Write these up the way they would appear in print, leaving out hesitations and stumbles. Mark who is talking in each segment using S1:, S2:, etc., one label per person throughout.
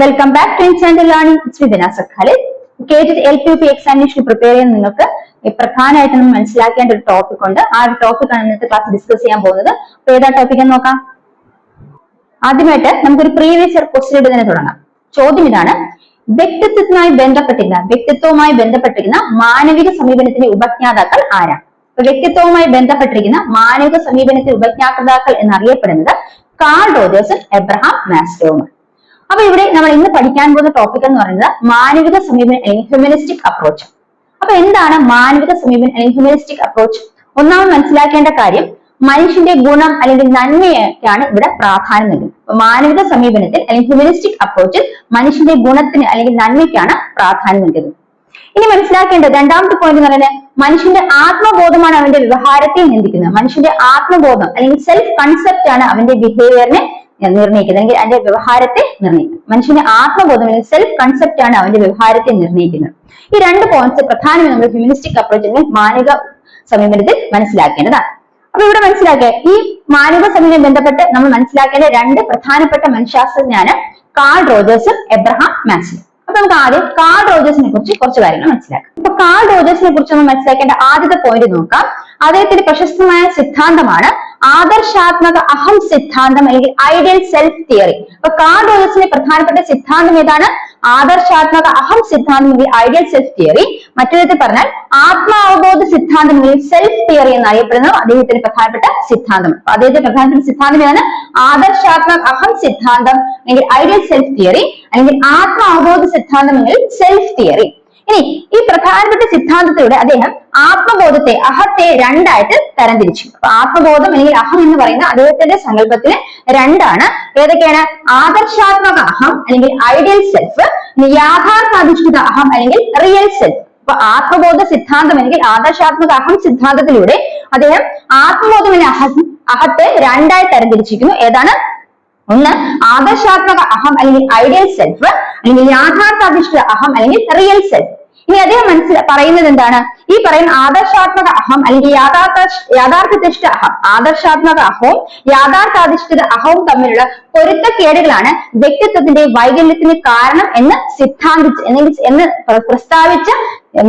S1: Welcome back to instant learning. കേട്ടിട്ട് LPUP examination prepare ചെയ്യാൻ നിങ്ങൾക്ക് പ്രധാനമായിട്ട് നമ്മൾ മനസ്സിലാക്കേണ്ട ഒരു ടോപ്പിക് ഉണ്ട്. ആ ഒരു ടോപ്പിക്കാണ് ഇന്നത്തെ ക്ലാസ് ഡിസ്കസ് ചെയ്യാൻ പോകുന്നത്. അപ്പൊ ഏതാ ടോപ്പിക് എന്ന് നോക്കാം. ആദ്യമായിട്ട് നമുക്കൊരു പ്രീവിയസ് ഇയർ ക്വസ്റ്റ്യൻ തന്നെ തുടങ്ങാം. ചോദ്യം ഇതാണ്: വ്യക്തിത്വവുമായി ബന്ധപ്പെട്ടിരിക്കുന്ന മാനവിക സമീപനത്തിന്റെ ഉപജ്ഞാതാക്കൾ ആരാണ്? അപ്പൊ വ്യക്തിത്വവുമായി ബന്ധപ്പെട്ടിരിക്കുന്ന മാനവിക സമീപനത്തിന്റെ ഉപജ്ഞാതാക്കൾ എന്നറിയപ്പെടുന്നത് കാൾ റോജേഴ്സും എബ്രഹാം മാസ്ലോവുമാണ്. അപ്പൊ ഇവിടെ നമ്മൾ ഇന്ന് പഠിക്കാൻ പോകുന്ന ടോപ്പിക് എന്ന് പറയുന്നത് മാനവിക സമീപനം അല്ലെങ്കിൽ ഹ്യൂമനിസ്റ്റിക് അപ്രോച്ച്. അപ്പൊ എന്താണ് മാനവിക സമീപനം അല്ലെങ്കിൽ ഹ്യൂമനിസ്റ്റിക് അപ്രോച്ച്? ഒന്നാമത് മനസ്സിലാക്കേണ്ട കാര്യം, മനുഷ്യന്റെ ഗുണം അല്ലെങ്കിൽ നന്മയൊക്കെയാണ് ഇവിടെ പ്രാധാന്യം നൽകുന്നത്. മാനവിക സമീപനത്തിൽ അല്ലെങ്കിൽ ഹ്യൂമനിസ്റ്റിക് അപ്രോച്ചിൽ മനുഷ്യന്റെ ഗുണത്തിന് അല്ലെങ്കിൽ നന്മയ്ക്കാണ് പ്രാധാന്യം നൽകുന്നത്. ഇനി മനസ്സിലാക്കേണ്ടത് രണ്ടാമത്തെ പോയിന്റ് എന്ന് പറയുന്നത്, മനുഷ്യന്റെ ആത്മബോധമാണ് അവന്റെ വ്യവഹാരത്തെ നിയന്ത്രിക്കുന്നത്. മനുഷ്യന്റെ ആത്മബോധം അല്ലെങ്കിൽ സെൽഫ് കൺസെപ്റ്റ് ആണ് അവന്റെ ബിഹേവിയറിനെ നിർണ്ണയിക്കുന്നത് അല്ലെങ്കിൽ അതിന്റെ വ്യവഹാരത്തെ നിർണ്ണയിക്കുന്നത്. മനുഷ്യന്റെ ആത്മബോധം അല്ലെങ്കിൽ സെൽഫ് കൺസെപ്റ്റ് ആണ് അവന്റെ വ്യവഹാരത്തെ നിർണ്ണയിക്കുന്നത്. ഈ രണ്ട് പോയിന്റ്സ് പ്രധാനമായി നമ്മൾ ഹ്യൂമനിസ്റ്റിക് അപ്രോച്ച് അല്ലെങ്കിൽ മാനവിക സമീപനത്തിൽ മനസ്സിലാക്കേണ്ടതാണ്. അപ്പൊ ഇവിടെ മനസ്സിലാക്കുക, ഈ മാനവിക സമീപനം ബന്ധപ്പെട്ട് നമ്മൾ മനസ്സിലാക്കേണ്ട രണ്ട് പ്രധാനപ്പെട്ട മനഃശാസ്ത്രജ്ഞനാണ് കാൾ റോജേഴ്സും എബ്രഹാം മാസ്ലോ. അപ്പൊ നമുക്ക് ആദ്യം കാൾ റോജേഴ്സിനെ കുറിച്ച് കുറച്ച് കാര്യങ്ങൾ മനസ്സിലാക്കാം. അപ്പൊ കാൾ റോജേഴ്സിനെ കുറിച്ച് നമ്മൾ മനസ്സിലാക്കേണ്ട ആദ്യത്തെ പോയിന്റ് നോക്കാം. അദ്ദേഹത്തിന്റെ പ്രശസ്തമായ സിദ്ധാന്തമാണ് ആദർശാത്മക അഹം സിദ്ധാന്തം അല്ലെങ്കിൽ ഐഡിയൽ സെൽഫ് തിയറി. അപ്പൊ കാൾ റോജേഴ്സിന്റെ പ്രധാനപ്പെട്ട സിദ്ധാന്തം ഏതാണ്? ആദർശാത്മക അഹം സിദ്ധാന്തം അല്ലെങ്കിൽ ഐഡിയൽ സെൽഫ് തിയറി. മറ്റൊരു വിധത്തിൽ പറഞ്ഞാൽ ആത്മാവബോധ സിദ്ധാന്തം അല്ലെങ്കിൽ സെൽഫ് തിയറി എന്നറിയപ്പെടുന്നത് അദ്ദേഹത്തിന്റെ പ്രധാനപ്പെട്ട സിദ്ധാന്തമാണ്. അപ്പൊ അദ്ദേഹത്തിന്റെ പ്രധാനപ്പെട്ട സിദ്ധാന്തം ഏതാണ്? ആദർശാത്മക അഹം സിദ്ധാന്തം അല്ലെങ്കിൽ ഐഡിയൽ സെൽഫ് തിയറി അല്ലെങ്കിൽ ആത്മാവബോധ സിദ്ധാന്തം അല്ലെങ്കിൽ സെൽഫ് തിയറി. ഇനി ഈ പ്രധാനപ്പെട്ട സിദ്ധാന്തത്തിലൂടെ അദ്ദേഹം ആത്മബോധത്തെ, അഹത്തെ രണ്ടായിട്ട് തരംതിരിച്ചു. അപ്പൊ ആത്മബോധം അല്ലെങ്കിൽ അഹം എന്ന് പറയുന്ന അദ്ദേഹത്തിന്റെ സങ്കല്പത്തില് രണ്ടാണ്. ഏതൊക്കെയാണ്? ആദർശാത്മക അഹം അല്ലെങ്കിൽ ഐഡിയൽ സെൽഫ്, യാഥാർത്ഥാധിഷ്ഠിത അഹം അല്ലെങ്കിൽ റിയൽ സെൽഫ്. അപ്പൊ ആത്മബോധ സിദ്ധാന്തം അല്ലെങ്കിൽ ആദർശാത്മക അഹം സിദ്ധാന്തത്തിലൂടെ അദ്ദേഹം ആത്മബോധം അല്ലെങ്കിൽ അഹത്തെ രണ്ടായി തരംതിരിച്ചിരിക്കുന്നു. ഏതാണ്? ഒന്ന് ആദർശാത്മക അഹം അല്ലെങ്കിൽ ഐഡിയൽ സെൽഫ് അല്ലെങ്കിൽ യാഥാർത്ഥാധിഷ്ഠിത അഹം അല്ലെങ്കിൽ റിയൽ സെൽഫ്. ഇനി അദ്ദേഹം പറയുന്നത് എന്താണ്? ഈ പറയുന്ന ആദർശാത്മക അഹം അല്ലെങ്കിൽ യാഥാർത്ഥ്യധിഷ്ഠിത അഹം, ആദർശാത്മക അഹവും യാഥാർത്ഥാധിഷ്ഠിത അഹവും തമ്മിലുള്ള പൊരുത്തക്കേടുകളാണ് വ്യക്തിത്വത്തിന്റെ വൈകല്യത്തിന് കാരണം എന്ന് എന്ന് പ്രസ്താവിച്ച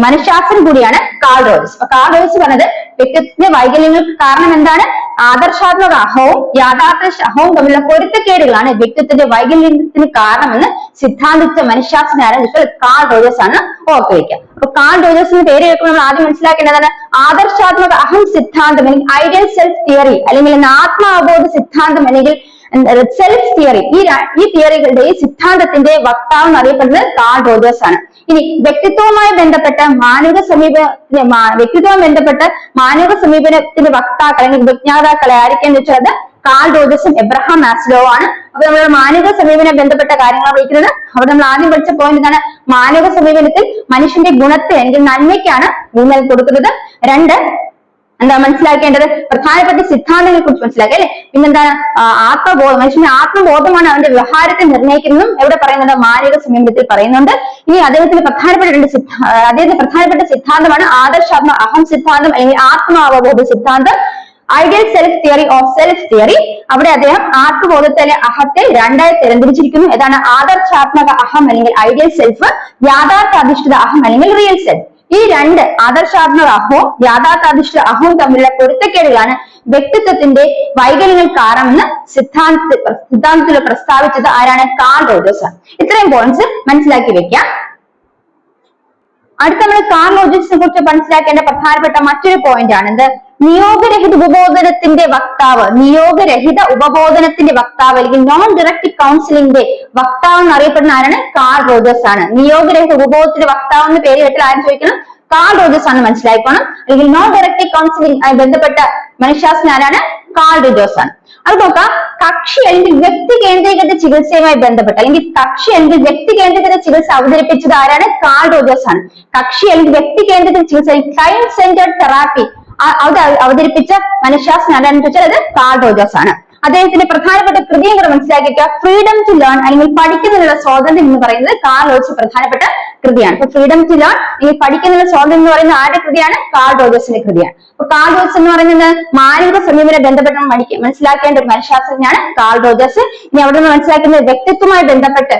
S1: മനഃശാസ്ത്രം കൂടിയാണ് കാൾ റോജേഴ്സ്. അപ്പൊ കാൾ റോജേഴ്സ് പറഞ്ഞത് വ്യക്തിത്വത്തിന്റെ വൈകല്യങ്ങൾക്ക് കാരണം എന്താണ്? ആദർശാത്മക അഹവും യാഥാർത്ഥ അഹവും തമ്മിലുള്ള പൊരുത്തക്കേടുകളാണ് വ്യക്തിത്വത്തിന്റെ വൈകല്യത്തിന് കാരണമെന്ന് സിദ്ധാന്തിച്ച മനഃശാസ്ത്രജ്ഞനാണ് കാൾ റോജേഴ്സ് ആണ്. ഓർത്ത് വയ്ക്കുക. അപ്പൊ കാൾ റോജേഴ്സിന്റെ പേര് കേൾക്കുമ്പോൾ നമ്മൾ ആദ്യം മനസ്സിലാക്കേണ്ടതാണ് ആദർശാത്മക അഹം സിദ്ധാന്തം അല്ലെങ്കിൽ ഐഡിയൽ സെൽഫ് തിയറി അല്ലെങ്കിൽ ആത്മാവബോധ സിദ്ധാന്തം അല്ലെങ്കിൽ സെൽഫ് തിയറി. ഈ തിയറികളുടെ ഈ സിദ്ധാന്തത്തിന്റെ വക്താവ് എന്നറിയപ്പെടുന്നത് കാൾ റോജേഴ്സ് ആണ്. ഇനി വ്യക്തിത്വവുമായി ബന്ധപ്പെട്ട മാനവിക സമീപനത്തിന്റെ വക്താക്കൾ അല്ലെങ്കിൽ വിജ്ഞാതാക്കളെ ആയിരിക്കാന്ന് വെച്ചാൽ അത് കാൾ റോജേഴ്സും എബ്രഹാം മാസ്ലോ ആണ്. അപ്പൊ നമ്മൾ മാനവിക സമീപനം ബന്ധപ്പെട്ട കാര്യങ്ങൾ വിളിക്കുന്നത് അവിടെ നമ്മൾ ആദ്യം പഠിച്ച പോയിന്റ് എന്താണ്? മാനവിക സമീപനത്തിൽ മനുഷ്യന്റെ ഗുണത്തെ അല്ലെങ്കിൽ നന്മയ്ക്കാണ് ഊന്നൽ കൊടുക്കുന്നത്. രണ്ട്, എന്താ മനസ്സിലാക്കേണ്ടത്? പ്രധാനപ്പെട്ട സിദ്ധാന്തങ്ങളെ കുറിച്ച് മനസ്സിലാക്കുക അല്ലെ. പിന്നെന്താണ്? ആത്മബോധം, മനുഷ്യന്റെ ആത്മബോധമാണ് അവന്റെ വ്യവഹാരത്തെ നിർണ്ണയിക്കുന്നതും എവിടെ പറയുന്നത്? മാനവിക സമീപനത്തിൽ പറയുന്നുണ്ട്. ഇനി അദ്ദേഹത്തിന്റെ പ്രധാനപ്പെട്ട സിദ്ധാന്തമാണ് ആദർശാത്മക അഹം സിദ്ധാന്തം അല്ലെങ്കിൽ ആത്മാവബോധ സിദ്ധാന്തം, ideal self theory or self theory. അവിടെ അദ്ദേഹം ആത്മബോധത്തിലെ അഹത്തെ രണ്ടായി തരംതിരിച്ചിരിക്കുന്നു. ഏതാണ്? ആദർശാത്മക അഹം അല്ലെങ്കിൽ ഐഡിയൽ സെൽഫ്, യാഥാർത്ഥാധിഷ്ഠിത അഹം അല്ലെങ്കിൽ റിയൽ സെൽഫ്. ഈ രണ്ട് ആദർശാത്മക അഹവും യാഥാർത്ഥാധിഷ്ഠിത അഹവും തമ്മിലുള്ള പൊരുത്തക്കേടുകളാണ് വ്യക്തിത്വത്തിന്റെ വൈകല്യങ്ങൾ കാരണമെന്ന് സിദ്ധാന്തത്തിൽ പ്രസ്താവിച്ചത് ആരാണ്? Call Rogers. ഇത്രയും പോയിന്റ്സ് മനസ്സിലാക്കി വെക്കാം. അടുത്ത നമ്മൾ കാൾ റോജേഴ്സിനെ കുറിച്ച് മനസ്സിലാക്കേണ്ട പ്രധാനപ്പെട്ട മറ്റൊരു പോയിന്റ് ആണ് എന്ത്? നിയോഗരഹിത ഉപബോധനത്തിന്റെ വക്താവ് അല്ലെങ്കിൽ നോൺ ഡയറക്റ്റ് കൗൺസിലിംഗിന്റെ വക്താവ് എന്നറിയപ്പെടുന്ന ആരാണ്? കാൾ റോജേഴ്സ് ആണ്. നിയോഗരഹിത ഉപബോധത്തിന്റെ വക്താവ് എന്ന് പേര് കേട്ടാൽ ആരും ചോദിക്കണം, കാൾ റോജേഴ്സ് ആണ് മനസ്സിലാക്കണം. അല്ലെങ്കിൽ നോൺ ഡയറക്റ്റ് കൗൺസിലിംഗ് ആയി ബന്ധപ്പെട്ട മനഃശാസ്ത്രജ്ഞൻ ആരാണ്? കാൾ റോജേഴ്സ് ആണ്. അത് നോക്കാം. കക്ഷി അല്ലെങ്കിൽ വ്യക്തി കേന്ദ്രീകൃത ചികിത്സയുമായി ബന്ധപ്പെട്ട അല്ലെങ്കിൽ കക്ഷി അല്ലെങ്കിൽ വ്യക്തി കേന്ദ്രീകൃത ചികിത്സ അവതരിപ്പിച്ചത് ആരാണ്? കാൾ റോജേഴ്സ് ആണ്. കക്ഷി അല്ലെങ്കിൽ വ്യക്തി കേന്ദ്രീകൃത ചികിത്സ ക്ലയന്റ് സെന്റേർഡ് തെറാപ്പി അവതരിപ്പിച്ച മനഃശാസ്ത്രജ്ഞൻ ആരാണെന്ന് ചോദിച്ചാൽ അത് കാൾ റോജേഴ്സ് ആണ്. അദ്ദേഹത്തിന്റെ പ്രധാനപ്പെട്ട കൃതിയും കൂടെ മനസ്സിലാക്കിയിട്ട് ഫ്രീഡം ടു ലേൺ അല്ലെങ്കിൽ പഠിക്കുന്നതിനുള്ള സ്വാതന്ത്ര്യം എന്ന് പറയുന്നത് കാൾ റോജേഴ്സ് പ്രധാനപ്പെട്ട കൃതിയാണ്. ഇപ്പൊ ഫ്രീഡം ടു ലേൺ അല്ലെങ്കിൽ പഠിക്കുന്നതിനുള്ള സ്വാതന്ത്ര്യം എന്ന് പറയുന്ന ആരുടെ കൃതിയാണ്? കാൾ റോജേഴ്സിന്റെ കൃതിയാണ്. അപ്പൊ കാൾ റോജേഴ്സ് എന്ന് പറയുന്നത് മാനവിക സമീപനം ബന്ധപ്പെട്ട് മനസ്സിലാക്കേണ്ട ഒരു മനഃശാസ്ത്രജ്ഞനാണ് കാൾ റോജേഴ്സ്. ഇനി അവിടെ നിന്ന് മനസ്സിലാക്കുന്നത് വ്യക്തിത്വവുമായി ബന്ധപ്പെട്ട്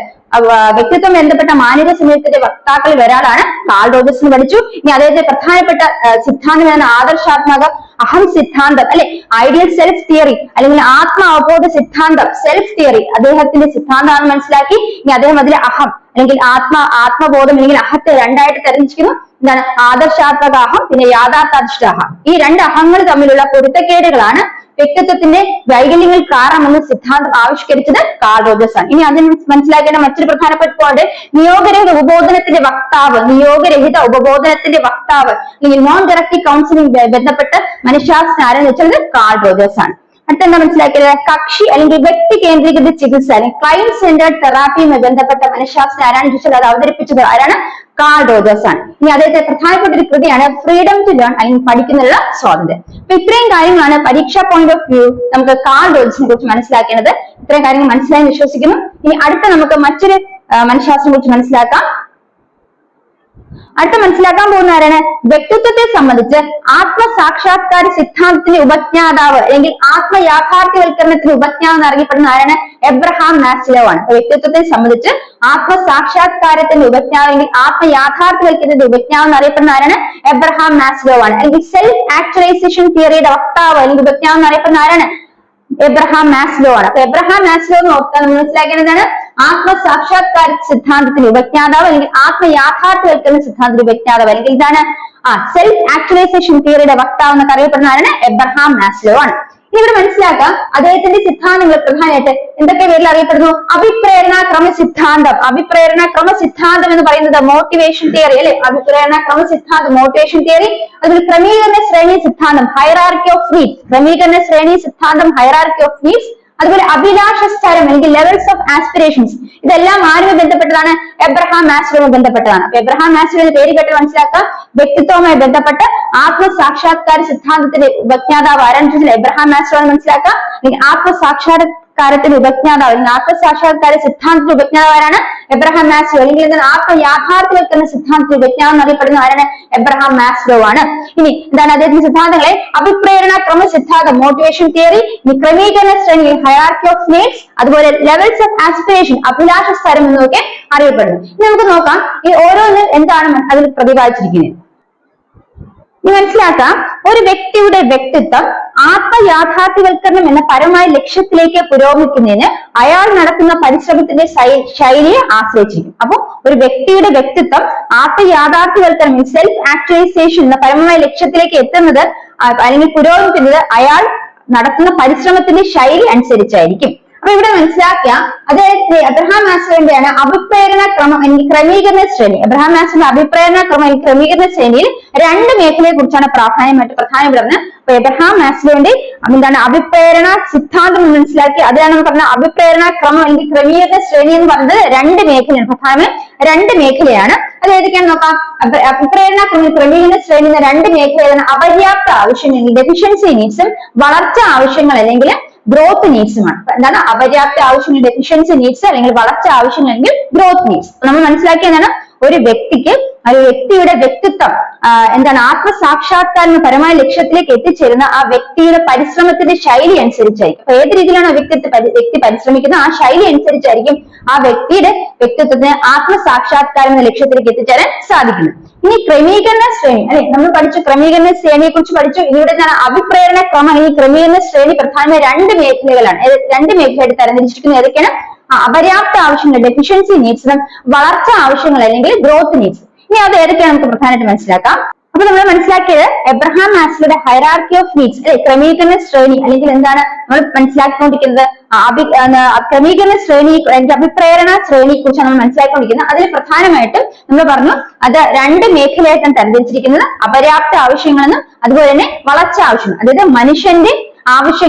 S1: വ്യക്തിത്വം ബന്ധപ്പെട്ട മാനവിക സമീപനത്തിന്റെ വക്താക്കളിൽ ഒരാളാണ് കാൾ റോജേഴ്സ് എന്ന് പഠിച്ചു. ഇനി അദ്ദേഹത്തെ പ്രധാനപ്പെട്ട സിദ്ധാന്തം എന്ന ആദർശാത്മക അഹം സിദ്ധാന്തം അല്ലെ, ഐഡിയൽ സെൽഫ് തിയറി അല്ലെങ്കിൽ ആത്മ അവബോധ സിദ്ധാന്തം സെൽഫ് തിയറി അദ്ദേഹത്തിന്റെ സിദ്ധാന്തമാണെന്ന് മനസ്സിലാക്കി. ഇനി അദ്ദേഹം അതിലെ അഹം അല്ലെങ്കിൽ ആത്മബോധം അല്ലെങ്കിൽ അഹത്തെ രണ്ടായിട്ട് തെരഞ്ഞിരിക്കുന്നു. എന്താണ് ആദർശാത്മക അഹം, പിന്നെ യാഥാർത്ഥാധിഷ്ഠ അഹം. ഈ രണ്ട് അഹങ്ങൾ തമ്മിലുള്ള പൊരുത്തക്കേടുകളാണ് വ്യക്തിത്വത്തിന്റെ വൈകല്യങ്ങൾ കാരണമെന്ന് സിദ്ധാന്തം ആവിഷ്കരിച്ചത് കാൾ റോജേഴ്സ് ആണ്. ഇനി അതിന് മനസ്സിലാക്കേണ്ട മറ്റൊരു പ്രധാനപ്പെട്ട പോയിന്റ് നിയോഗരഹിത ഉപബോധനത്തിന്റെ വക്താവ് അല്ലെങ്കിൽ നോൺ ഡയറക്റ്റീവ് കൗൺസിലിംഗ് ബന്ധപ്പെട്ട് മനഃശാസ്ത്രജ്ഞൻ ആരെന്ന് വെച്ചാൽ കാൾ റോജേഴ്സ് ആണ്. അടുത്തെന്താ മനസ്സിലാക്കിയത്? കക്ഷി അല്ലെങ്കിൽ വ്യക്തി കേന്ദ്രീകൃത ചികിത്സ അല്ലെങ്കിൽ ക്ലൈന്റ് സെന്റേർഡ് തെറാപ്പിയുമായി ബന്ധപ്പെട്ട മനഃശാസ്ത്രജ്ഞൻ ആരാണ് ചോദിച്ചാൽ അത് അവതരിപ്പിച്ചത് ആരാണ്? കാൾ റോജേഴ്സ് ആണ്. ഇനി അദ്ദേഹത്തെ പ്രധാനപ്പെട്ട ഒരു കൃതിയാണ് ഫ്രീഡം ടു ലേൺ അല്ലെങ്കിൽ പഠിക്കുന്നതിനുള്ള സ്വാതന്ത്ര്യം. അപ്പൊ ഇത്രയും കാര്യങ്ങളാണ് പരീക്ഷാ പോയിന്റ് ഓഫ് വ്യൂ നമുക്ക് കാൾ റോജേഴ്സിനെ കുറിച്ച് മനസ്സിലാക്കേണ്ടത്. ഇത്രയും കാര്യങ്ങൾ മനസ്സിലായി വിശ്വസിക്കുന്നു. ഇനി അടുത്ത നമുക്ക് മറ്റൊരു മനഃശാസ്ത്രം കുറിച്ച് മനസ്സിലാക്കാം. അടുത്ത മനസ്സിലാക്കാൻ പോകുന്ന ആരാണ്? വ്യക്തിത്വത്തെ സംബന്ധിച്ച് ആത്മസാക്ഷാത്കാര സിദ്ധാന്തത്തിന്റെ ഉപജ്ഞാതാവ് അല്ലെങ്കിൽ ആത്മയാഥാർത്ഥ്യവൽക്കരണത്തിന്റെ ഉപജ്ഞാതാവ് എന്നറിയപ്പെടുന്ന ആരാണ്? എബ്രഹാം മാസ്ലോ ആണ്. വ്യക്തിത്വത്തെ സംബന്ധിച്ച് ആത്മസാക്ഷാത്കാരത്തിന്റെ ഉപജ്ഞാതാവ് അല്ലെങ്കിൽ ആത്മയാഥാർത്ഥ്യവൽക്കരണത്തിന്റെ ഉപജ്ഞാതാവ് എന്നറിയപ്പെടുന്ന ആരാണ്? എബ്രഹാം മാസ്ലോ ആണ്. അല്ലെങ്കിൽ സെൽഫ് ആക്ച്വലൈസേഷൻ തിയറിയുടെ വക്താവ് അല്ലെങ്കിൽ ഉപജ്ഞാതാവ് എന്നറിയപ്പെടുന്ന ആരാണ്? എബ്രഹാം മാസ്ലോ ആണ്. അപ്പൊ എബ്രഹാം മാസ്ലോ എന്ന് ഓർക്കാൻ മനസ്സിലാക്കേണ്ടതാണ് ആത്മസാക്ഷാത്കാര സിദ്ധാന്തത്തിന്റെ ഉപജ്ഞാതാവ് അല്ലെങ്കിൽ ആത്മയാഥാർത്ഥ്യവൽക്കരണ സിദ്ധാന്തത്തിന്റെ ഉപജ്ഞാതാവ് അല്ലെങ്കിൽ ഇതാണ് സെൽഫ് ആക്ച്വലൈസേഷൻ തിയറിയുടെ വക്താവ് എന്നൊക്കെ അറിയപ്പെടുന്ന ആരാണ്? എബ്രഹാം മാസ്ലോ ആണ്. ഇനി ഇവിടെ മനസ്സിലാക്കാം അദ്ദേഹത്തിന്റെ സിദ്ധാന്തങ്ങൾ പ്രധാനമായിട്ട് എന്തൊക്കെ പേരിൽ അറിയപ്പെടുന്നു? അഭിപ്രേരണാക്രമ സിദ്ധാന്തം എന്ന് പറയുന്നത് മോട്ടിവേഷൻ തിയറി അല്ലെ, അഭിപ്രേരണാക്രമ സിദ്ധാന്തം മോട്ടിവേഷൻ തിയറി. അതുപോലെ ക്രമീകരണ ശ്രേണി സിദ്ധാന്തം ഹൈറാർക്കി ഓഫ് നീഡ്സ്, അതുപോലെ അഭിലാഷ സ്തരം അല്ലെങ്കിൽ ലെവൽസ് ഓഫ് ആസ്പിറേഷൻസ്. ഇതെല്ലാം ആരുമായി ബന്ധപ്പെട്ടതാണ്? എബ്രഹാം മാസ്ലോവുമായി ബന്ധപ്പെട്ടതാണ്. അപ്പൊ എബ്രഹാം മാസ്ലോവിന്റെ പേര് കേട്ട് മനസ്സിലാക്കാം. വ്യക്തിത്വവുമായി ബന്ധപ്പെട്ട ആത്മസാക്ഷാത്കാര സിദ്ധാന്തത്തിന്റെ ഉപജ്ഞാതാവ് ആരാണ്? എബ്രഹാം മാസ്ലോ എന്ന് മനസ്സിലാക്കാം. അല്ലെങ്കിൽ ആത്മസാക്ഷാത്കാരത്തിന്റെ ഉപജ്ഞാതാവ് അല്ലെങ്കിൽ ആത്മസാക്ഷാത്കാര സിദ്ധാന്തത്തിന്റെ ഉപജ്ഞാതാവ് ആരാണ്? Abraham Maslow. അല്ലെങ്കിൽ ആത്മയാഥാർത്ഥ്യവൽക്കരണ സിദ്ധാന്തത്തിന്റെ ഉപജ്ഞാതാവ് എന്നറിയപ്പെടുന്ന ആരാണ്? എബ്രഹാം മാസ്ലോ ആണ്. ഇനി എന്താണ് അദ്ദേഹത്തിന്റെ സിദ്ധാന്തങ്ങളെ? അഭിപ്രേരണ ക്രമ സിദ്ധാന്തം മോട്ടിവേഷൻ തിയറി, ക്രമീകരണ ശ്രേണി ഹൈറാർക്കി ഓഫ് നീഡ്സ്, അതുപോലെ ലെവൽസ് ഓഫ് ആസ്പിറേഷൻ അഭിലാഷ സ്തരം എന്നൊക്കെ അറിയപ്പെടുന്നു. ഇനി നമുക്ക് നോക്കാം ഈ ഓരോന്നും എന്താണ് അതിൽ പ്രതിപാദിച്ചിരിക്കുന്നത്. ഇനി മനസ്സിലാക്കാം ഒരു വ്യക്തിയുടെ വ്യക്തിത്വം ആത്മയാഥാർത്ഥ്യവൽക്കരണം എന്ന പരമായ ലക്ഷ്യത്തിലേക്ക് പുരോഗമിക്കുന്നതിന് അയാൾ നടത്തുന്ന പരിശ്രമത്തിന്റെ ശൈലിയെ ആശ്രയിച്ചിരിക്കും. അപ്പൊ ഒരു വ്യക്തിയുടെ വ്യക്തിത്വം ആത്മയാഥാർത്ഥ്യവൽക്കരണം സെൽഫ് ആക്ച്വലൈസേഷൻ എന്ന പരമമായ ലക്ഷ്യത്തിലേക്ക് എത്തുന്നത് അല്ലെങ്കിൽ പുരോഗമിക്കുന്നത് അയാൾ നടത്തുന്ന പരിശ്രമത്തിന്റെ ശൈലി അനുസരിച്ചായിരിക്കും. അപ്പൊ ഇവിടെ മനസ്സിലാക്കുക അദ്ദേഹത്തെ എബ്രഹാം മാസ്ലോവിന്റെയാണ് അഭിപ്രേരണ ക്രമം അല്ലെങ്കിൽ ക്രമീകരണ ശ്രേണി. എബ്രഹാം മാസ്ലോവിന്റെ അഭിപ്രേരണ ക്രമം അല്ലെങ്കിൽ ക്രമീകരണ ശ്രേണിയിൽ രണ്ട് മേഖലയെ കുറിച്ചാണ് പ്രധാനപ്പെടുന്നത്. അപ്പൊ എബ്രഹാം മാസ്ലോവിന്റെ എന്താണ് അഭിപ്രേരണ സിദ്ധാന്തം മനസ്സിലാക്കി അതിലാണ് നമ്മൾ പറഞ്ഞ അഭിപ്രേരണ ക്രമം അല്ലെങ്കിൽ ക്രമീകരണ ശ്രേണി എന്ന് പറയുന്നത് രണ്ട് മേഖലയാണ്. പ്രധാനമായും രണ്ട് മേഖലയാണ്. അത് ഏതൊക്കെയാണ് നോക്കാം. അഭിപ്രേരണ ക്രമീകരണ ശ്രേണി എന്ന രണ്ട് മേഖലയാണ് അപര്യാപ്ത ആവശ്യങ്ങൾ ഡെഫിഷ്യൻസി നീഡ്സും വളർച്ച ആവശ്യങ്ങൾ അല്ലെങ്കിൽ ഗ്രോത്ത് നീഡ്സുമാണ്. എന്താണ് അപര്യാപ്ത ആവശ്യങ്ങൾ ഡെഫിഷ്യൻസി നീഡ്സ് അല്ലെങ്കിൽ വളർച്ച ആവശ്യങ്ങൾ അല്ലെങ്കിൽ ഗ്രോത്ത് നീഡ്സ്. നമ്മൾ മനസ്സിലാക്കിയതാണ് ഒരു വ്യക്തിയുടെ വ്യക്തിത്വം എന്താണ് ആത്മസാക്ഷാത്കാര പരമായ ലക്ഷ്യത്തിലേക്ക് എത്തിച്ചേരുന്ന ആ വ്യക്തിയുടെ പരിശ്രമത്തിന്റെ ശൈലി അനുസരിച്ചായിരിക്കും. അപ്പൊ ഏത് രീതിയിലാണ് വ്യക്തി പരിശ്രമിക്കുന്നത് ആ ശൈലി അനുസരിച്ചായിരിക്കും ആ വ്യക്തിയുടെ വ്യക്തിത്വത്തിന് ആത്മസാക്ഷാത്കാരം എന്ന ലക്ഷ്യത്തിലേക്ക് എത്തിച്ചേരാൻ സാധിക്കുന്നത്. ഇനി ക്രമീകരണ ശ്രേണി അല്ലെ, നമ്മൾ പഠിച്ചു ക്രമീകരണ ശ്രേണിയെ കുറിച്ച് പഠിച്ചു. ഇവിടെ അഭിപ്രേരണ ക്രമം ഈ ക്രമീകരണ ശ്രേണി പ്രധാനമായി രണ്ട് മേഖലകളാണ്. രണ്ട് മേഖലയായിട്ട് തരംതിരിച്ചിരിക്കുന്നത് ഏതൊക്കെയാണ്? അപര്യാപ്ത ആവശ്യങ്ങൾ ഡെഫിഷ്യൻസി നീഡ്സും വളർച്ച ആവശ്യങ്ങൾ അല്ലെങ്കിൽ ഗ്രോത്ത് നീഡ്സ്. ഇനി അത് ഏതൊക്കെയാണ് നമുക്ക് പ്രധാനമായിട്ട് മനസ്സിലാക്കാം. അപ്പൊ നമ്മൾ മനസ്സിലാക്കിയത് എബ്രഹാം മാസ്ലോയുടെ ഹൈറാർക്കി ഓഫ് നീഡ്സ് അല്ലെ ക്രമീകരണ ശ്രേണി അല്ലെങ്കിൽ എന്താണ് നമ്മൾ മനസ്സിലാക്കിക്കൊണ്ടിരിക്കുന്നത് ക്രമീകരണ ശ്രേണി അല്ലെങ്കിൽ അഭിപ്രേരണ ശ്രേണിയെ കുറിച്ചാണ് നമ്മൾ മനസ്സിലാക്കിക്കൊണ്ടിരിക്കുന്നത്. അതിൽ പ്രധാനമായിട്ടും നമ്മൾ പറഞ്ഞു അത് രണ്ട് മേഖലയായിട്ടാണ് തരംതിരിച്ചിരിക്കുന്നത്. അപര്യാപ്ത ആവശ്യങ്ങളെന്നും അതുപോലെ തന്നെ വളർച്ച ആവശ്യങ്ങൾ. അതായത് മനുഷ്യന്റെ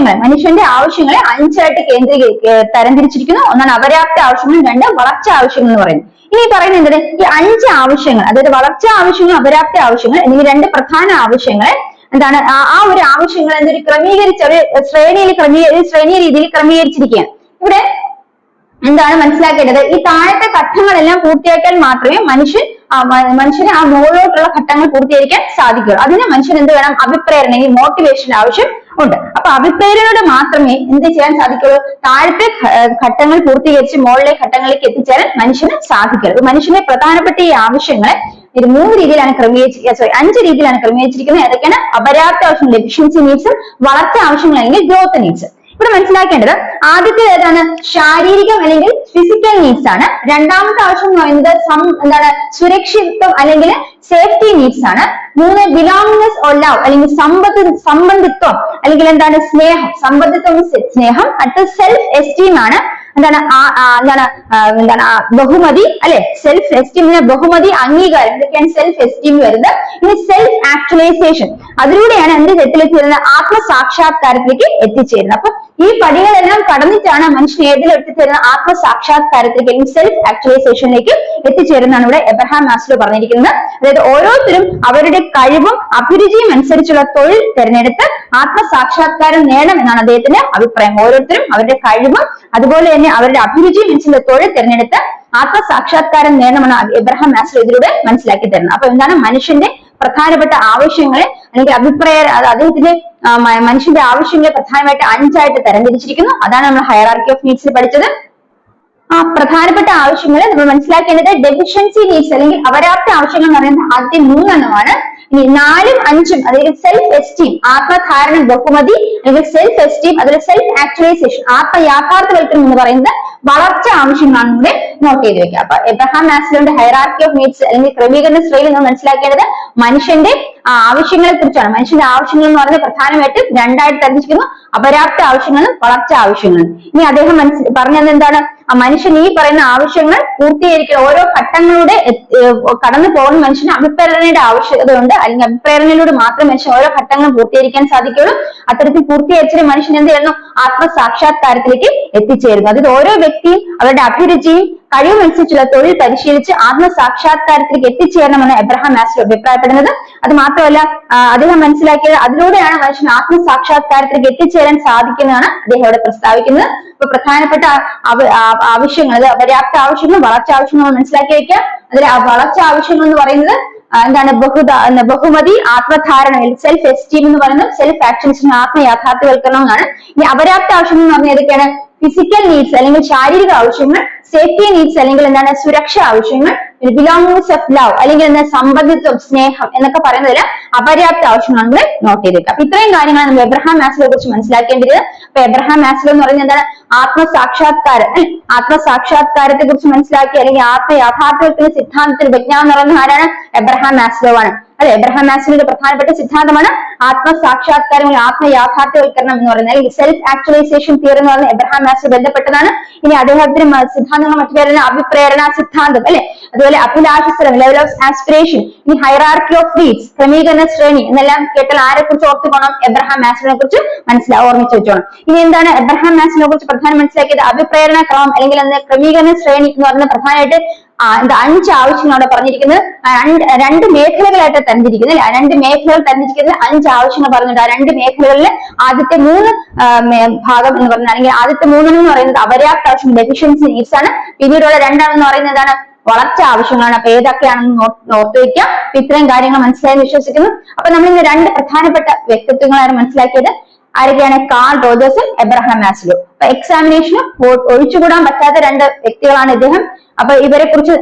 S1: ആവശ്യങ്ങളെ അഞ്ചായിട്ട് തരംതിരിച്ചിരിക്കുന്നു. ഒന്നാണ് അപര്യാപ്ത ആവശ്യങ്ങൾ, രണ്ട് വളർച്ച ആവശ്യങ്ങൾ എന്ന് പറയുന്നത്. ഇനി പറയുന്നത് ഈ അഞ്ച് ആവശ്യങ്ങൾ അതായത് വളർച്ച ആവശ്യങ്ങൾ അപര്യാപ്ത ആവശ്യങ്ങൾ എന്നീ രണ്ട് പ്രധാന ആവശ്യങ്ങളെ എന്താണ് ആ ഒരു ആവശ്യങ്ങൾ എന്തൊരു ക്രമീകരിച്ച ഒരു ശ്രേണീയ രീതിയിൽ ക്രമീകരിച്ചിരിക്കുകയാണ്. ഇവിടെ എന്താണ് മനസ്സിലാക്കേണ്ടത്? ഈ താഴത്തെ ഘട്ടങ്ങളെല്ലാം പൂർത്തിയാക്കിയാൽ മാത്രമേ മനുഷ്യന് ആ മുകളിലോട്ടുള്ള ഘട്ടങ്ങൾ പൂർത്തീകരിക്കാൻ സാധിക്കുകയുള്ളൂ. അതിന് മനുഷ്യൻ എന്ത് വേണം? അഭിപ്രേരണ മോട്ടിവേഷൻ ആവശ്യം. ഉണ്ട്. അപ്പൊ അഭിപ്രേരണയോടെ മാത്രമേ എന്ത് ചെയ്യാൻ സാധിക്കുള്ളൂ, താഴത്തെ ഘട്ടങ്ങൾ പൂർത്തീകരിച്ച് മുകളിലെ ഘട്ടങ്ങളിലേക്ക് എത്തിച്ചേരാൻ മനുഷ്യന് സാധിക്കുള്ളൂ. മനുഷ്യന്റെ പ്രധാനപ്പെട്ട ഈ ആവശ്യങ്ങളെ ഇത് 3 രീതിയിലാണ് ക്രമീകരിച്ചിരിക്കുന്നത്, 5 രീതിയിലാണ് ക്രമീകരിച്ചിരിക്കുന്നത്. ഏതൊക്കെയാണ്? അപര്യാപ്ത ആവശ്യങ്ങൾ ഡെഫിഷ്യൻസി നീഡ്സും, വളർച്ച ആവശ്യങ്ങൾ അല്ലെങ്കിൽ ഗ്രോത്ത് നീഡ്സ്. ഇവിടെ മനസ്സിലാക്കേണ്ടത് ആദ്യത്തെ ഏതാണ്? ശാരീരികം അല്ലെങ്കിൽ ഫിസിക്കൽ നീഡ്സ് ആണ്. രണ്ടാമത്തെ ആവശ്യം എന്ന് പറയുന്നത് എന്താണ്? സുരക്ഷിതത്വം അല്ലെങ്കിൽ സേഫ്റ്റി നീഡ്സ് ആണ്. 3 ബിലോങ്ങിങ്നെസ് ഓർ ലവ് അല്ലെങ്കിൽ സംബന്ധിത്വം അല്ലെങ്കിൽ എന്താണ്? സ്നേഹം, സംബന്ധിത്വം സ്നേഹം. അടുത്ത സെൽഫ് എസ്റ്റീം ആണ്. എന്താണ്? ബഹുമതി അല്ലെ, സെൽഫ് എസ്റ്റീമിന് ബഹുമതി, അംഗീകാരം, ഇതൊക്കെയാണ് സെൽഫ് എസ്റ്റീം വരുന്നത്. ഇനി സെൽഫ് ആക്ച്വലൈസേഷൻ, അതിലൂടെയാണ് എന്ത് എത്തിച്ചേരുന്നത്? ആത്മസാക്ഷാത്കാരത്തിലേക്ക് എത്തിച്ചേരുന്നത്. അപ്പൊ ഈ പടികളെല്ലാം കടന്നിട്ടാണ് മനുഷ്യൻ ഏതിൽ എത്തിച്ചേരുന്നത്? ആത്മസാക്ഷാത്കാരത്തിലേക്ക് അല്ലെങ്കിൽ സെൽഫ് ആക്ച്വലൈസേഷനിലേക്ക് എത്തിച്ചേരുന്നതാണ് ഇവിടെ എബ്രഹാം മാസ്ലോ പറഞ്ഞിരിക്കുന്നത്. അതായത് ഓരോരുത്തരും അവരുടെ കഴിവും അഭിരുചിയും അനുസരിച്ചുള്ള തൊഴിൽ തിരഞ്ഞെടുത്ത് ആത്മസാക്ഷാത്കാരം നേടണം എന്നാണ് അദ്ദേഹത്തിന്റെ അഭിപ്രായം. ഓരോരുത്തരും അവരുടെ കഴിവും അതുപോലെ തന്നെ അവരുടെ അഭിരുചിയും അനുസരിച്ചുള്ള തൊഴിൽ തിരഞ്ഞെടുത്ത് ആത്മസാക്ഷാത്കാരം നേടണമെന്ന് എബ്രഹാം മാസ്ലോ ഇതിലൂടെ മനസ്സിലാക്കി തരുന്നത്. അപ്പൊ എന്താണ്? മനുഷ്യന്റെ പ്രധാനപ്പെട്ട ആവശ്യങ്ങളെ അല്ലെങ്കിൽ അദ്ദേഹത്തിന്റെ മനുഷ്യന്റെ ആവശ്യങ്ങളെ പ്രധാനമായിട്ട് 5ആയിട്ട് തരംതിരിച്ചിരിക്കുന്നു. അതാണ് നമ്മൾ ഹയറാർക്കി ഓഫ് നീഡ്സിൽ പഠിച്ചത്. ആ പ്രധാനപ്പെട്ട ആവശ്യങ്ങൾ നമ്മൾ മനസ്സിലാക്കേണ്ടത് ഡെഫിഷ്യൻസി നീഡ്സ് അല്ലെങ്കിൽ അപര്യാപ്ത ആവശ്യങ്ങൾ എന്ന് പറയുന്നത് ആദ്യം 3 എണ്ണമാണ്. ഇനി 4ഉം 5ഉം അതായത് സെൽഫ് എസ്റ്റീം, ആത്മധാരണം, ബഹുമതി അല്ലെങ്കിൽ സെൽഫ് എസ്റ്റീം, അതുപോലെ സെൽഫ് ആക്ച്വലൈസേഷൻ, ആത്മയാഥാർത്ഥ്യവൽക്കരണം എന്ന് പറയുന്നത് വളർച്ച ആവശ്യങ്ങളാണ് ഇവിടെ നോട്ട് ചെയ്ത് വെക്കുക. അപ്പൊ എബ്രഹാം മാസ്ലോയുടെ ഹയറാർക്കി ഓഫ് നീഡ്സ് അല്ലെങ്കിൽ ക്രമീകരണ ശ്രേണി നമ്മൾ മനസ്സിലാക്കേണ്ടത് മനുഷ്യന്റെ ആവശ്യങ്ങളെ കുറിച്ചാണ്. മനുഷ്യന്റെ ആവശ്യങ്ങൾ എന്ന് പറയുന്നത് പ്രധാനമായിട്ടും 2ആയിട്ട് തരംതിരിക്കുന്നു: അപര്യാപ്ത ആവശ്യങ്ങളും വളർച്ച ആവശ്യങ്ങളും. ഇനി അദ്ദേഹം പറഞ്ഞത് എന്താണ്? മനുഷ്യൻ ഈ പറയുന്ന ആവശ്യങ്ങൾ പൂർത്തീകരിക്കുന്ന ഓരോ ഘട്ടങ്ങളിലൂടെ കടന്നു പോകുന്ന മനുഷ്യന് അഭിപ്രേരണയുടെ ആവശ്യകത ഉണ്ട്. അല്ലെങ്കിൽ അഭിപ്രേരണയിലൂടെ മാത്രമേ മനുഷ്യൻ ഓരോ ഘട്ടങ്ങളും പൂർത്തീകരിക്കാൻ സാധിക്കുള്ളൂ. അത്തരത്തിൽ പൂർത്തീകരിച്ചാൽ മനുഷ്യൻ എന്ത് ചെയ്യുന്നു? ആത്മസാക്ഷാത്കാരത്തിലേക്ക് എത്തിച്ചേരുന്നു. അതായത് ഓരോ വ്യക്തിയും അവരുടെ അഭിരുചിയും കഴിവനുസരിച്ചുള്ള തൊഴിൽ പരിശീലിച്ച് ആത്മസാക്ഷാത്കാരത്തിലേക്ക് എത്തിച്ചേരണമെന്ന് എബ്രഹാം മാസ്ലോ അഭിപ്രായപ്പെടുന്നത്. അത് മാത്രമല്ല അദ്ദേഹം മനസ്സിലാക്കിയത് അതിലൂടെയാണ് മനുഷ്യൻ ആത്മസാക്ഷാത്കാരത്തിലേക്ക് എത്തിച്ചേരാൻ സാധിക്കുന്നതാണ് അദ്ദേഹം ഇവിടെ പ്രസ്താവിക്കുന്നത്. ഇപ്പൊ പ്രധാനപ്പെട്ട ആവശ്യങ്ങൾ, അത് അപര്യാപ്ത ആവശ്യങ്ങളും വളർച്ച ആവശ്യങ്ങളും മനസ്സിലാക്കി വെക്കുക. അതിൽ വളർച്ച ആവശ്യങ്ങൾ എന്ന് പറയുന്നത് എന്താണ്? ബഹുമതി, ആത്മധാരണ, സെൽഫ് എസ്റ്റീം എന്ന് പറയുന്നത് സെൽഫ് ആക്ച്വലൈസേഷൻ, ആത്മയാഥാർത്ഥ്യവൽക്കരണം എന്നാണ്. ഇനി അപര്യാപ്ത ആവശ്യങ്ങൾ എന്ന് പറഞ്ഞാൽ ഏതൊക്കെയാണ്? ഫിസിക്കൽ നീഡ്സ് അല്ലെങ്കിൽ ശാരീരിക ആവശ്യങ്ങൾ, സേഫ്റ്റി നീഡ്സ് അല്ലെങ്കിൽ എന്താണ്? സുരക്ഷ ആവശ്യങ്ങൾ, ബിലോങ്ങിങ്സ് ഓഫ് ലവ് അല്ലെങ്കിൽ എന്താ? സംബന്ധിത്വം, സ്നേഹം എന്നൊക്കെ പറയുന്നതിൽ അപര്യാപ്ത ആവശ്യങ്ങൾ നമ്മൾ നോട്ട് ചെയ്തേക്കാം. അപ്പൊ ഇത്രയും കാര്യങ്ങളാണ് നമ്മൾ എബ്രഹാം മാസ്ലോയെ കുറിച്ച് മനസ്സിലാക്കേണ്ടത്. അപ്പൊ എബ്രഹാം മാസ്ലോ എന്ന് പറയുന്നത് എന്താണ്? ആത്മസാക്ഷാത്കാരം, ആത്മസാക്ഷാത്കാരത്തെ കുറിച്ച് മനസ്സിലാക്കി അല്ലെങ്കിൽ ആത്മയാഥാർത്ഥ്യത്തിന്റെ സിദ്ധാന്തത്തിൽ വിജ്ഞാനം എന്ന് പറയുന്ന ആരാണ്? എബ്രഹാം മാസ്ലോ ആണ് അല്ലെ. എബ്രഹാം മാസ്ലോയുടെ പ്രധാനപ്പെട്ട സിദ്ധാന്തമാണ് ആത്മസാക്ഷാത്കാരം, ആത്മയാഥാർത്ഥ്യവൽക്കരണം എന്ന് പറയുന്നത്, അല്ലെങ്കിൽ സെൽഫ് ആക്ച്വലൈസേഷൻ തിയറി എന്ന് പറയുന്നത് എബ്രഹാം മാസ്ലോ ബന്ധപ്പെട്ടതാണ്. ഇനി അദ്ദേഹത്തിന് സിദ്ധാന്തങ്ങൾ മറ്റു പേരാണ് അഭിപ്രേരണ സിദ്ധാന്തം അല്ലെ, അതുപോലെ അഭിലാഷസ്ഥലം, ലെവൽ ഓഫ് ആസ്പിറേഷൻ, ഇനി ഹൈറാർക്കി ഓഫ് നീഡ്സ്, ക്രമീകരണ ശ്രേണി എന്നെല്ലാം കേട്ടാൽ ആരെ കുറിച്ച് ഓർത്തുപോകണം? എബ്രഹാം മാസ്ലോയെ കുറിച്ച് ഓർമ്മിച്ചു വെച്ചോണം. ഇനി എന്താണ് എബ്രഹാം മാസ്ലോയെ കുറിച്ച് പ്രധാനം മനസ്സിലാക്കിയത്? അഭിപ്രേരണ ക്രമം അല്ലെങ്കിൽ ക്രമീകരണ ശ്രേണി എന്ന് പറയുന്നത് പ്രധാനമായിട്ട് 5 ആവശ്യങ്ങൾ അവിടെ പറഞ്ഞിരിക്കുന്നത്. 2 മേഖലകളായിട്ട് തരംതിരിക്കുന്നത് അല്ലെ. 2 മേഖലകൾ തരംതിരിക്കുന്നത് 5 ആവശ്യങ്ങൾ പറഞ്ഞിട്ടുണ്ട്. ആ 2 മേഖലകളിൽ ആദ്യത്തെ 3 ഭാഗം എന്ന് പറഞ്ഞാൽ അല്ലെങ്കിൽ ആദ്യത്തെ 3 എന്ന് പറയുന്നത് അപര്യാപ്ത ആവശ്യം ഡെഫിഷ്യൻസി നീഡ്സ് ആണ്. പിന്നീടുള്ള 2 പറയുന്നത് എന്താണ്? വളർച്ച ആവശ്യങ്ങളാണ്. അപ്പൊ ഏതൊക്കെയാണെന്ന് ഓർത്തു വയ്ക്കാം. ഇത്രയും കാര്യങ്ങൾ മനസ്സിലായെന്ന് വിശ്വസിക്കുന്നു. അപ്പൊ നമ്മൾ ഇന്ന് 2 പ്രധാനപ്പെട്ട വ്യക്തിത്വങ്ങളാണ് മനസ്സിലാക്കിയത്. ആരൊക്കെയാണ്? കാൾ റോജേഴ്സും എബ്രഹാം മാസ്ലോ. അപ്പൊ എക്സാമിനേഷന് ഒഴിച്ചുകൂടാൻ പറ്റാത്ത 2 വ്യക്തികളാണ് ഇദ്ദേഹം. അപ്പൊ ഇവരെ കുറിച്ച്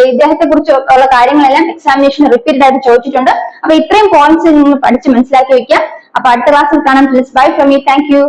S1: ഇദ്ദേഹത്തെ കുറിച്ച് ഉള്ള കാര്യങ്ങളെല്ലാം എക്സാമിനേഷൻ റിപ്പീറ്റഡ് ആയിട്ട് ചോദിച്ചിട്ടുണ്ട്. അപ്പൊ ഇത്രയും പോയിന്റ്സ് നിങ്ങൾ പഠിച്ച് മനസ്സിലാക്കി വെക്കുക. അപ്പൊ അടുത്ത ക്ലാസ്സിൽ കാണാം. Bye from me. Thank you.